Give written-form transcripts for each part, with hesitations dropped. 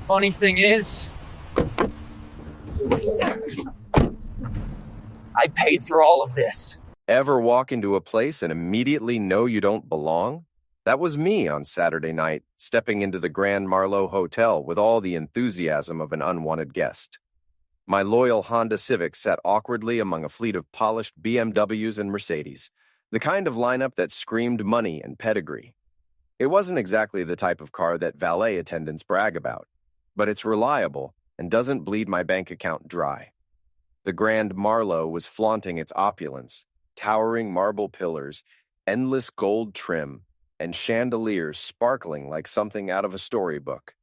Funny thing is, I paid for all of this. Ever walk into a place and immediately know you don't belong? That was me on Saturday night, stepping into the Grand Marlowe Hotel with all the enthusiasm of an unwanted guest. My loyal Honda Civic sat awkwardly among a fleet of polished BMWs and Mercedes, the kind of lineup that screamed money and pedigree. It wasn't exactly the type of car that valet attendants brag about, but it's reliable and doesn't bleed my bank account dry. The Grand Marlowe was flaunting its opulence, towering marble pillars, endless gold trim, and chandeliers sparkling like something out of a storybook.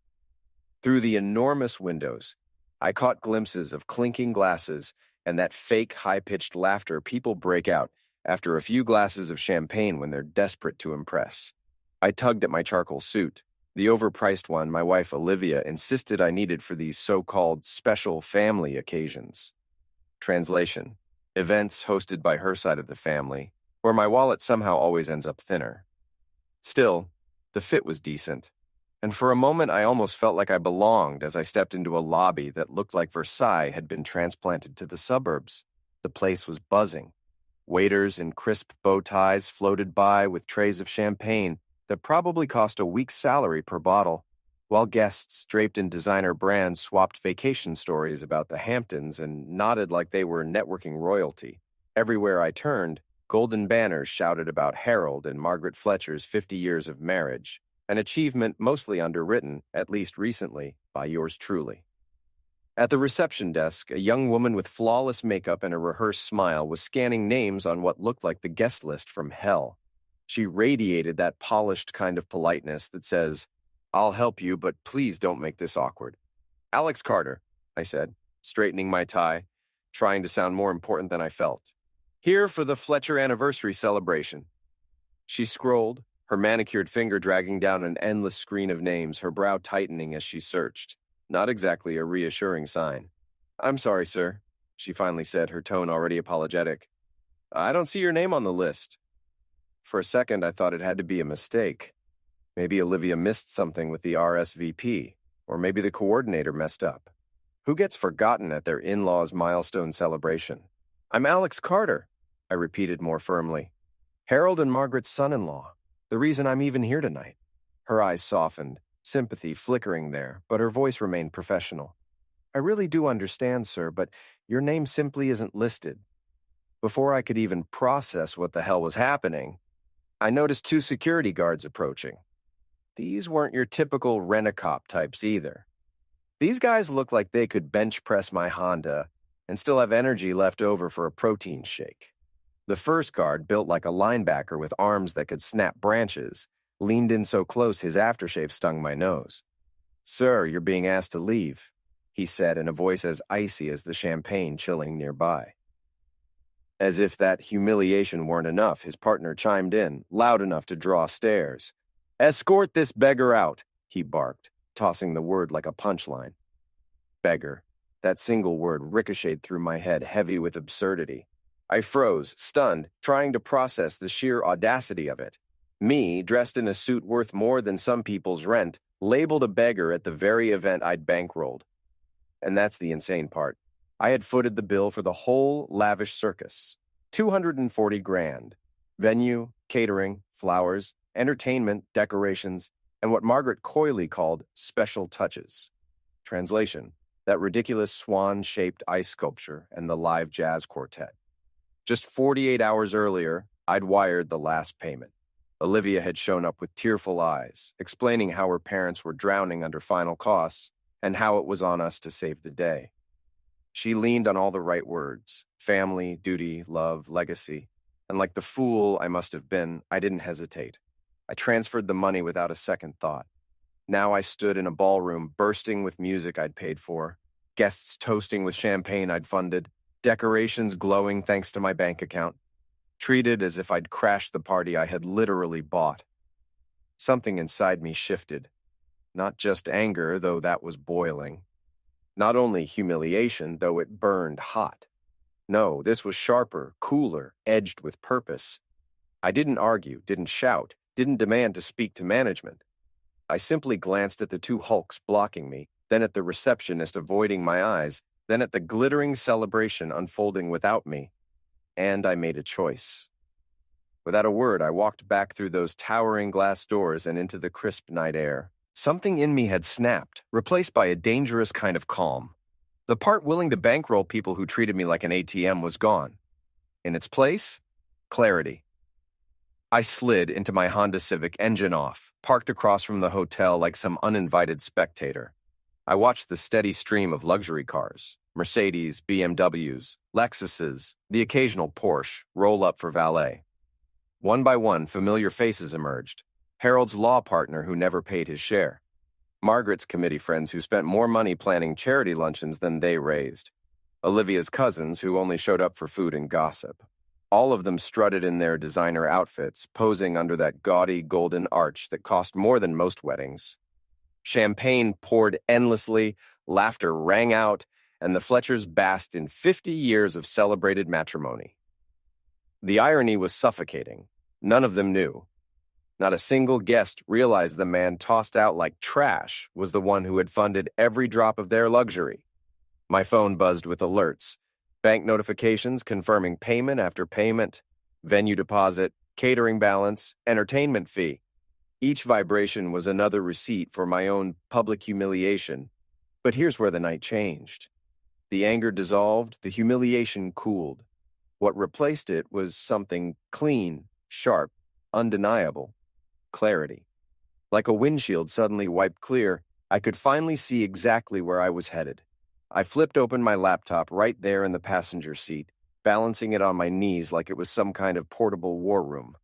Through the enormous windows, I caught glimpses of clinking glasses and that fake high-pitched laughter people break out after a few glasses of champagne when they're desperate to impress. I tugged at my charcoal suit, the overpriced one my wife Olivia insisted I needed for these so-called special family occasions. Translation: events hosted by her side of the family, where my wallet somehow always ends up thinner. Still, the fit was decent, and for a moment I almost felt like I belonged as I stepped into a lobby that looked like Versailles had been transplanted to the suburbs. The place was buzzing. Waiters in crisp bow ties floated by with trays of champagne that probably cost a week's salary per bottle, while guests draped in designer brands swapped vacation stories about the Hamptons and nodded like they were networking royalty. Everywhere I turned, golden banners shouted about Harold and Margaret Fletcher's 50 years of marriage, an achievement mostly underwritten, at least recently, by yours truly. At the reception desk, a young woman with flawless makeup and a rehearsed smile was scanning names on what looked like the guest list from hell. She radiated that polished kind of politeness that says, "I'll help you, but please don't make this awkward." "Alex Carter," I said, straightening my tie, trying to sound more important than I felt. "Here for the Fletcher anniversary celebration." She scrolled, her manicured finger dragging down an endless screen of names, her brow tightening as she searched. Not exactly a reassuring sign. "I'm sorry, sir," she finally said, her tone already apologetic. "I don't see your name on the list." For a second, I thought it had to be a mistake. Maybe Olivia missed something with the RSVP, or maybe the coordinator messed up. Who gets forgotten at their in-laws' milestone celebration? "I'm Alex Carter," I repeated more firmly. "Harold and Margaret's son-in-law. The reason I'm even here tonight." Her eyes softened, sympathy flickering there, but her voice remained professional. "I really do understand, sir, but your name simply isn't listed." Before I could even process what the hell was happening, I noticed two security guards approaching. These weren't your typical rent-a-cop types either. These guys looked like they could bench press my Honda and still have energy left over for a protein shake. The first guard, built like a linebacker with arms that could snap branches, leaned in so close his aftershave stung my nose. "Sir, you're being asked to leave," he said in a voice as icy as the champagne chilling nearby. As if that humiliation weren't enough, his partner chimed in, loud enough to draw stares. "Escort this beggar out," he barked, tossing the word like a punchline. Beggar. That single word ricocheted through my head, heavy with absurdity. I froze, stunned, trying to process the sheer audacity of it. Me, dressed in a suit worth more than some people's rent, labeled a beggar at the very event I'd bankrolled. And that's the insane part. I had footed the bill for the whole lavish circus. 240 grand. Venue, catering, flowers, entertainment, decorations, and what Margaret coyly called special touches. Translation: that ridiculous swan-shaped ice sculpture and the live jazz quartet. Just 48 hours earlier, I'd wired the last payment. Olivia had shown up with tearful eyes, explaining how her parents were drowning under final costs and how it was on us to save the day. She leaned on all the right words: family, duty, love, legacy. And like the fool I must have been, I didn't hesitate. I transferred the money without a second thought. Now I stood in a ballroom bursting with music I'd paid for, guests toasting with champagne I'd funded, decorations glowing thanks to my bank account, treated as if I'd crashed the party I had literally bought. Something inside me shifted. Not just anger, though that was boiling. Not only humiliation, though it burned hot. No, this was sharper, cooler, edged with purpose. I didn't argue, didn't shout, didn't demand to speak to management. I simply glanced at the two hulks blocking me then at the receptionist avoiding my eyes, then at the glittering celebration unfolding without me. And I made a choice. Without a word, I walked back through those towering glass doors and into the crisp night air. Something in me had snapped, replaced by a dangerous kind of calm. The part willing to bankroll people who treated me like an ATM was gone. In its place, clarity. I slid into my Honda Civic, engine off, parked across from the hotel like some uninvited spectator. I watched the steady stream of luxury cars, Mercedes, BMWs, Lexuses, the occasional Porsche, roll up for valet. One by one, familiar faces emerged. Harold's law partner who never paid his share. Margaret's committee friends who spent more money planning charity luncheons than they raised. Olivia's cousins who only showed up for food and gossip. All of them strutted in their designer outfits, posing under that gaudy golden arch that cost more than most weddings. Champagne poured endlessly, laughter rang out, and the Fletchers basked in 50 years of celebrated matrimony. The irony was suffocating. None of them knew. Not a single guest realized the man tossed out like trash was the one who had funded every drop of their luxury. My phone buzzed with alerts, bank notifications confirming payment after payment, venue deposit, catering balance, entertainment fee. Each vibration was another receipt for my own public humiliation. But here's where the night changed. The anger dissolved, the humiliation cooled. What replaced it was something clean, sharp, undeniable. Clarity. Like a windshield suddenly wiped clear, I could finally see exactly where I was headed. I flipped open my laptop right there in the passenger seat, balancing it on my knees like it was some kind of portable war room.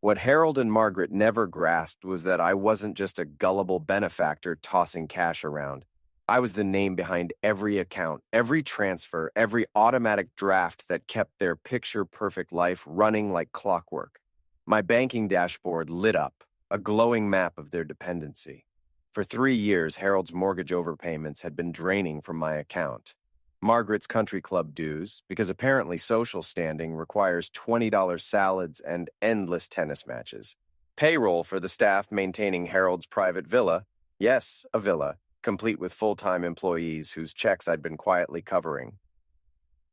What Harold and Margaret never grasped was that I wasn't just a gullible benefactor tossing cash around. I was the name behind every account, every transfer, every automatic draft that kept their picture-perfect life running like clockwork. My banking dashboard lit up, a glowing map of their dependency. For 3 years, Harold's mortgage overpayments had been draining from my account. Margaret's country club dues, because apparently social standing requires $20 salads and endless tennis matches. Payroll for the staff maintaining Harold's private villa, yes, a villa, complete with full-time employees whose checks I'd been quietly covering.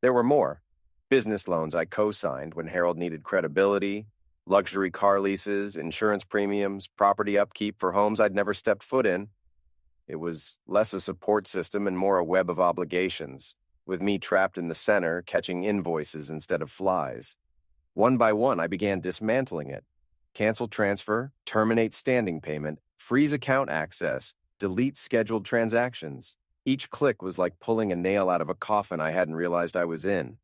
There were more. Business loans I co-signed when Harold needed credibility, luxury car leases, insurance premiums, property upkeep for homes I'd never stepped foot in. It was less a support system and more a web of obligations, with me trapped in the center, catching invoices instead of flies. One by one, I began dismantling it. Cancel transfer, terminate standing payment, freeze account access, delete scheduled transactions. Each click was like pulling a nail out of a coffin I hadn't realized I was in.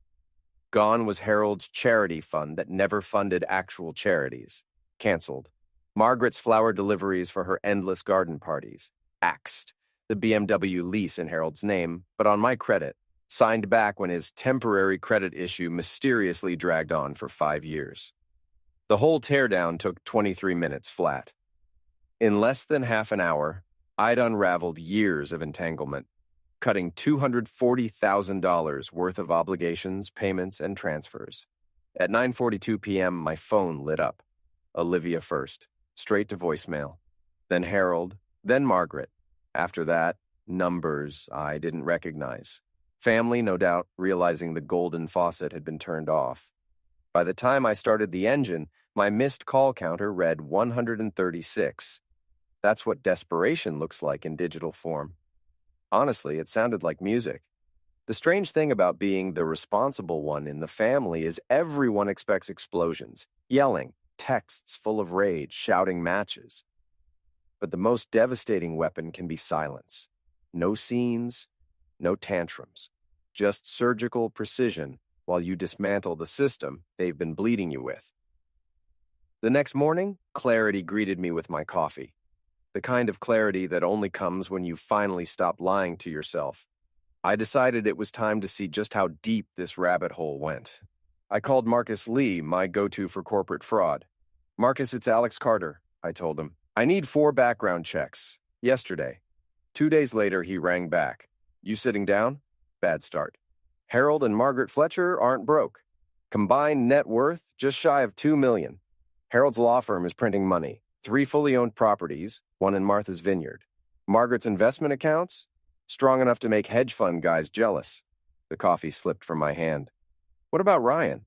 Gone was Harold's charity fund that never funded actual charities. Canceled. Margaret's flower deliveries for her endless garden parties. Axed. The BMW lease in Harold's name, but on my credit. Signed back when his temporary credit issue mysteriously dragged on for 5 years. The whole teardown took 23 minutes flat. In less than half an hour, I'd unraveled years of entanglement, cutting $240,000 worth of obligations, payments, and transfers. At 9:42 p.m., my phone lit up. Olivia first, straight to voicemail. Then Harold, then Margaret. After that, numbers I didn't recognize. Family, no doubt, realizing the golden faucet had been turned off. By the time I started the engine, my missed call counter read 136. That's what desperation looks like in digital form. Honestly, it sounded like music. The strange thing about being the responsible one in the family is everyone expects explosions, yelling, texts full of rage, shouting matches. But the most devastating weapon can be silence. No scenes, no tantrums. Just surgical precision while you dismantle the system they've been bleeding you with. The next morning, clarity greeted me with my coffee. The kind of clarity that only comes when you finally stop lying to yourself. I decided it was time to see just how deep this rabbit hole went. I called Marcus Lee, my go-to for corporate fraud. "Marcus, it's Alex Carter," I told him. "I need 4 background checks. Yesterday." 2 days later, he rang back. "You sitting down?" Bad start. "Harold and Margaret Fletcher aren't broke. Combined net worth just shy of $2 million. Harold's law firm is printing money. 3 fully owned properties, one in Martha's Vineyard. Margaret's investment accounts, Strong enough to make hedge fund guys jealous. The coffee slipped from my hand. What about Ryan?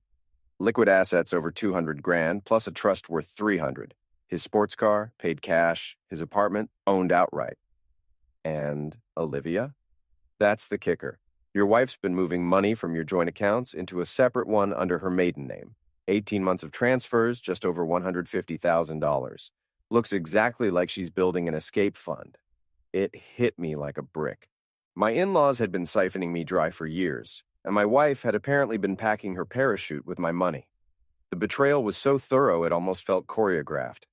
Liquid assets over 200 grand, plus a trust worth 300. His sports car, paid cash. His apartment, owned outright. And Olivia? That's the kicker. Your wife's been moving money from your joint accounts into a separate one under her maiden name. 18 months of transfers, just over $150,000. Looks exactly like she's building an escape fund. It hit me like a brick. My in-laws had been siphoning me dry for years, and my wife had apparently been packing her parachute with my money. The betrayal was so thorough it almost felt choreographed.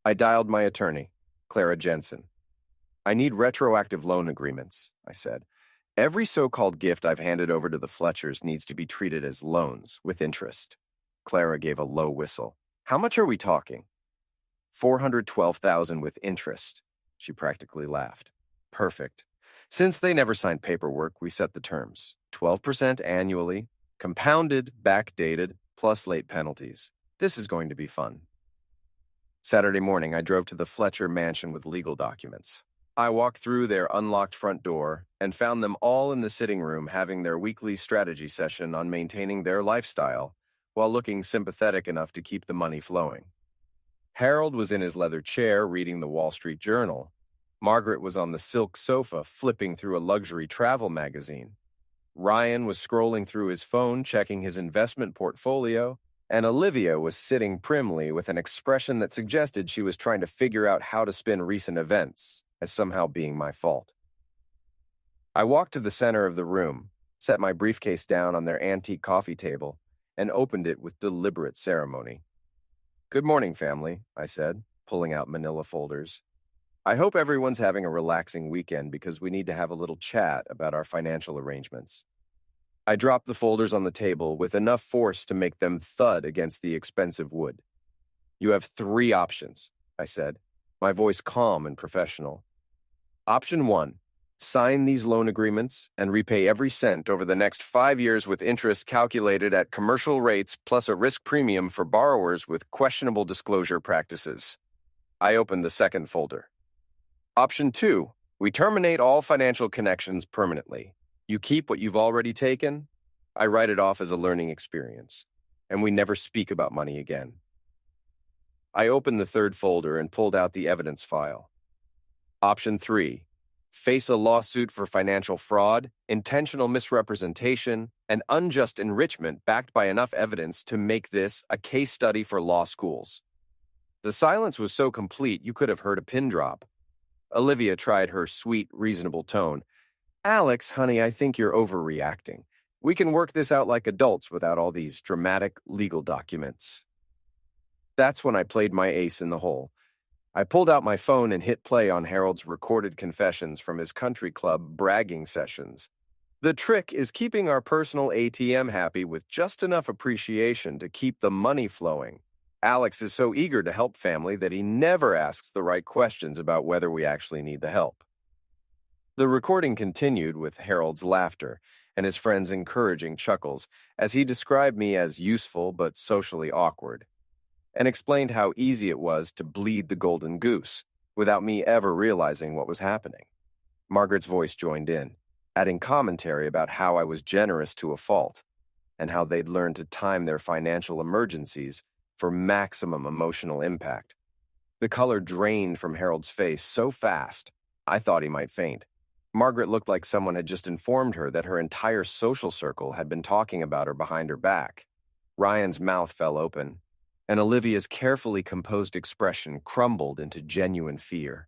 I dialed my attorney, Clara Jensen. I need retroactive loan agreements, I said. Every so-called gift I've handed over to the Fletchers needs to be treated as loans, with interest. Clara gave a low whistle. How much are we talking? $412,000 with interest. She practically laughed. Perfect. Since they never signed paperwork, we set the terms. 12% annually, compounded, backdated, plus late penalties. This is going to be fun. Saturday morning, I drove to the Fletcher mansion with legal documents. I walked through their unlocked front door and found them all in the sitting room having their weekly strategy session on maintaining their lifestyle while looking sympathetic enough to keep the money flowing. Harold was in his leather chair reading the Wall Street Journal. Margaret was on the silk sofa flipping through a luxury travel magazine. Ryan was scrolling through his phone checking his investment portfolio, and Olivia was sitting primly with an expression that suggested she was trying to figure out how to spin recent events as somehow being my fault. I walked to the center of the room, set my briefcase down on their antique coffee table, and opened it with deliberate ceremony. Good morning, family, I said, pulling out manila folders. I hope everyone's having a relaxing weekend because we need to have a little chat about our financial arrangements. I dropped the folders on the table with enough force to make them thud against the expensive wood. You have 3 options, I said, my voice calm and professional. Option 1, sign these loan agreements and repay every cent over the next 5 years with interest calculated at commercial rates plus a risk premium for borrowers with questionable disclosure practices. I opened the second folder. Option 2, we terminate all financial connections permanently. You keep what you've already taken, I write it off as a learning experience, and we never speak about money again. I opened the third folder and pulled out the evidence file. Option 3, face a lawsuit for financial fraud, intentional misrepresentation, and unjust enrichment backed by enough evidence to make this a case study for law schools. The silence was so complete you could have heard a pin drop. Olivia tried her sweet, reasonable tone. Alex, honey, I think you're overreacting. We can work this out like adults without all these dramatic legal documents. That's when I played my ace in the hole. I pulled out my phone and hit play on Harold's recorded confessions from his country club bragging sessions. The trick is keeping our personal ATM happy with just enough appreciation to keep the money flowing. Alex is so eager to help family that he never asks the right questions about whether we actually need the help. The recording continued with Harold's laughter and his friends' encouraging chuckles as he described me as useful but socially awkward, and explained how easy it was to bleed the golden goose without me ever realizing what was happening. Margaret's voice joined in, adding commentary about how I was generous to a fault and how they'd learned to time their financial emergencies for maximum emotional impact. The color drained from Harold's face so fast, I thought he might faint. Margaret looked like someone had just informed her that her entire social circle had been talking about her behind her back. Ryan's mouth fell open, and Olivia's carefully composed expression crumbled into genuine fear.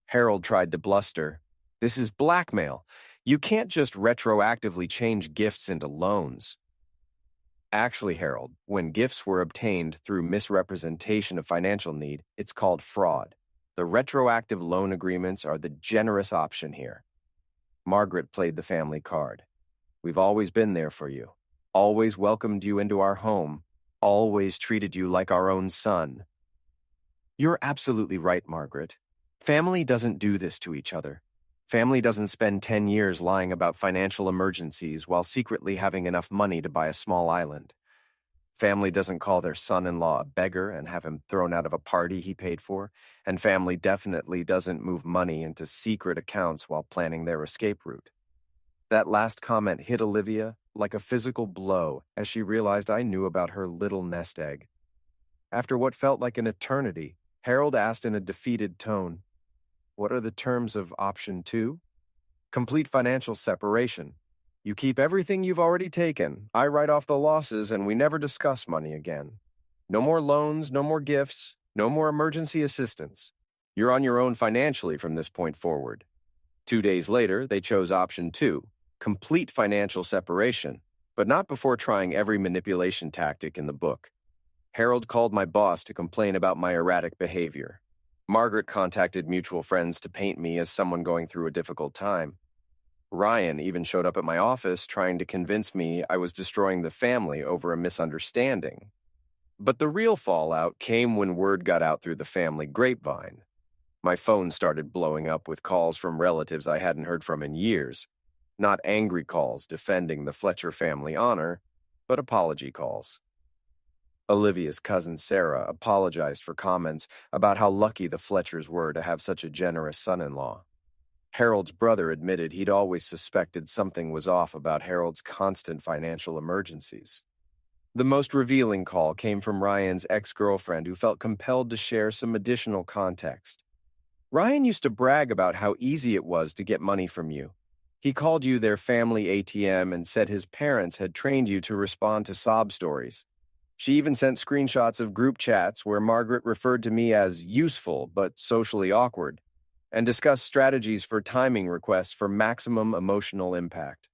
Harold tried to bluster. This is blackmail. You can't just retroactively change gifts into loans. Actually, Harold, when gifts were obtained through misrepresentation of financial need, it's called fraud. The retroactive loan agreements are the generous option here. Margaret played the family card. We've always been there for you, always welcomed you into our home, always treated you like our own son. You're absolutely right, Margaret. Family doesn't do this to each other. Family doesn't spend 10 years lying about financial emergencies while secretly having enough money to buy a small island. Family doesn't call their son-in-law a beggar and have him thrown out of a party he paid for, and family definitely doesn't move money into secret accounts while planning their escape route. That last comment hit Olivia like a physical blow as she realized I knew about her little nest egg. After what felt like an eternity, Harold asked in a defeated tone, "What are the terms of option 2? Complete financial separation. You keep everything you've already taken, I write off the losses, and we never discuss money again. No more loans, no more gifts, no more emergency assistance. You're on your own financially from this point forward." 2 days later, they chose option 2, complete financial separation, but not before trying every manipulation tactic in the book. Harold called my boss to complain about my erratic behavior. Margaret contacted mutual friends to paint me as someone going through a difficult time. Ryan even showed up at my office trying to convince me I was destroying the family over a misunderstanding. But the real fallout came when word got out through the family grapevine. My phone started blowing up with calls from relatives I hadn't heard from in years. Not angry calls defending the Fletcher family honor, but apology calls. Olivia's cousin Sarah apologized for comments about how lucky the Fletchers were to have such a generous son-in-law. Harold's brother admitted he'd always suspected something was off about Harold's constant financial emergencies. The most revealing call came from Ryan's ex-girlfriend who felt compelled to share some additional context. "Ryan used to brag about how easy it was to get money from you. He called you their family ATM and said his parents had trained you to respond to sob stories. She even sent screenshots of group chats where Margaret referred to me as useful but socially awkward, and discussed strategies for timing requests for maximum emotional impact."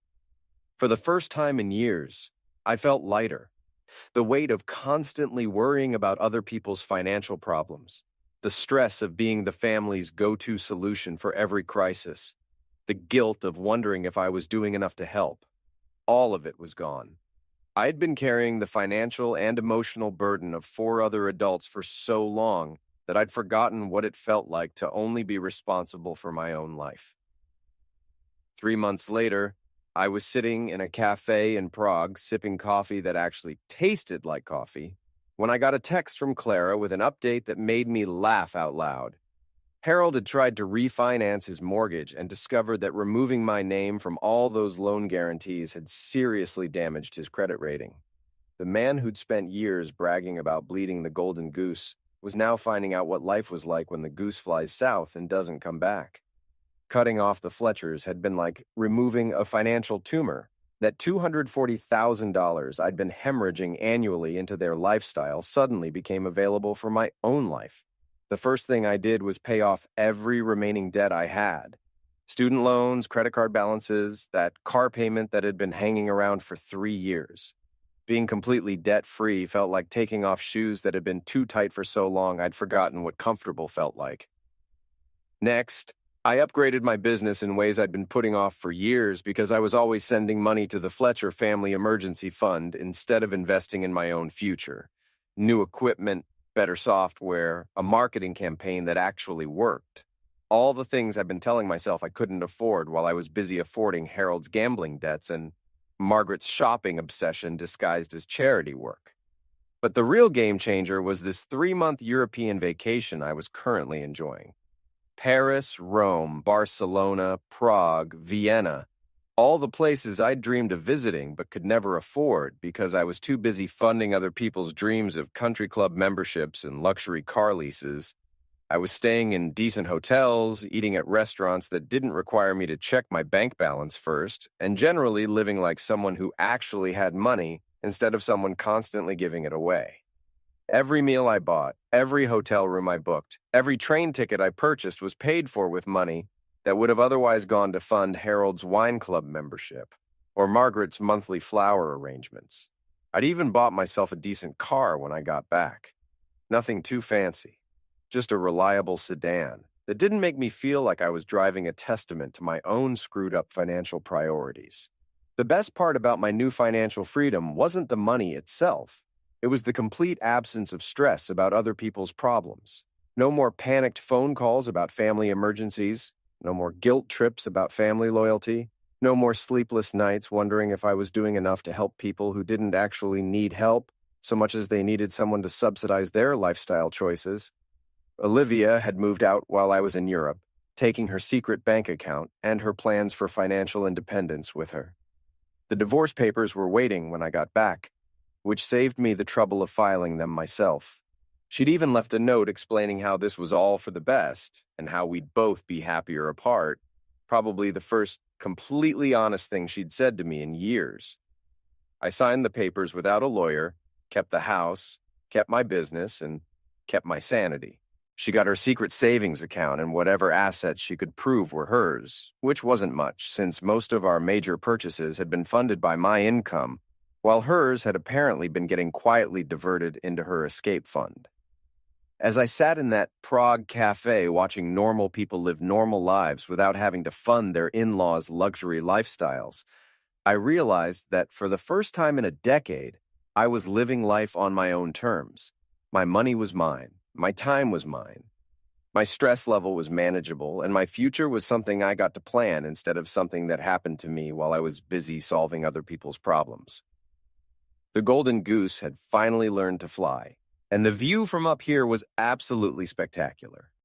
For the first time in years, I felt lighter. The weight of constantly worrying about other people's financial problems, the stress of being the family's go-to solution for every crisis, the guilt of wondering if I was doing enough to help, all of it was gone. I had been carrying the financial and emotional burden of 4 other adults for so long that I'd forgotten what it felt like to only be responsible for my own life. 3 months later, I was sitting in a cafe in Prague sipping coffee that actually tasted like coffee when I got a text from Clara with an update that made me laugh out loud. Harold had tried to refinance his mortgage and discovered that removing my name from all those loan guarantees had seriously damaged his credit rating. The man who'd spent years bragging about bleeding the golden goose was now finding out what life was like when the goose flies south and doesn't come back. Cutting off the Fletchers had been like removing a financial tumor. That $240,000 I'd been hemorrhaging annually into their lifestyle suddenly became available for my own life. The first thing I did was pay off every remaining debt I had. Student loans, credit card balances, that car payment that had been hanging around for 3 years. Being completely debt-free felt like taking off shoes that had been too tight for so long I'd forgotten what comfortable felt like. Next, I upgraded my business in ways I'd been putting off for years because I was always sending money to the Fletcher Family Emergency Fund instead of investing in my own future. New equipment, better software, a marketing campaign that actually worked. All the things I've been telling myself I couldn't afford while I was busy affording Harold's gambling debts and Margaret's shopping obsession disguised as charity work. But the real game changer was this 3-month European vacation I was currently enjoying. Paris, Rome, Barcelona, Prague, Vienna, all the places I'd dreamed of visiting but could never afford because I was too busy funding other people's dreams of country club memberships and luxury car leases. I was staying in decent hotels, eating at restaurants that didn't require me to check my bank balance first, and generally living like someone who actually had money instead of someone constantly giving it away. Every meal I bought, every hotel room I booked, every train ticket I purchased was paid for with money that would have otherwise gone to fund Harold's wine club membership or Margaret's monthly flower arrangements. I'd even bought myself a decent car when I got back. Nothing too fancy. Just a reliable sedan that didn't make me feel like I was driving a testament to my own screwed-up financial priorities. The best part about my new financial freedom wasn't the money itself. It was the complete absence of stress about other people's problems. No more panicked phone calls about family emergencies. No more guilt trips about family loyalty. No more sleepless nights wondering if I was doing enough to help people who didn't actually need help. so much as they needed someone to subsidize their lifestyle choices. Olivia had moved out while I was in Europe, taking her secret bank account and her plans for financial independence with her. The divorce papers were waiting when I got back, which saved me the trouble of filing them myself. She'd even left a note explaining how this was all for the best and how we'd both be happier apart, probably the first completely honest thing she'd said to me in years. I signed the papers without a lawyer, kept the house, kept my business, and kept my sanity. She got her secret savings account and whatever assets she could prove were hers, which wasn't much, since most of our major purchases had been funded by my income, while hers had apparently been getting quietly diverted into her escape fund. As I sat in that Prague cafe watching normal people live normal lives without having to fund their in-laws' luxury lifestyles, I realized that for the first time in a decade, I was living life on my own terms. My money was mine. My time was mine. My stress level was manageable, and my future was something I got to plan instead of something that happened to me while I was busy solving other people's problems. The golden goose had finally learned to fly, and the view from up here was absolutely spectacular.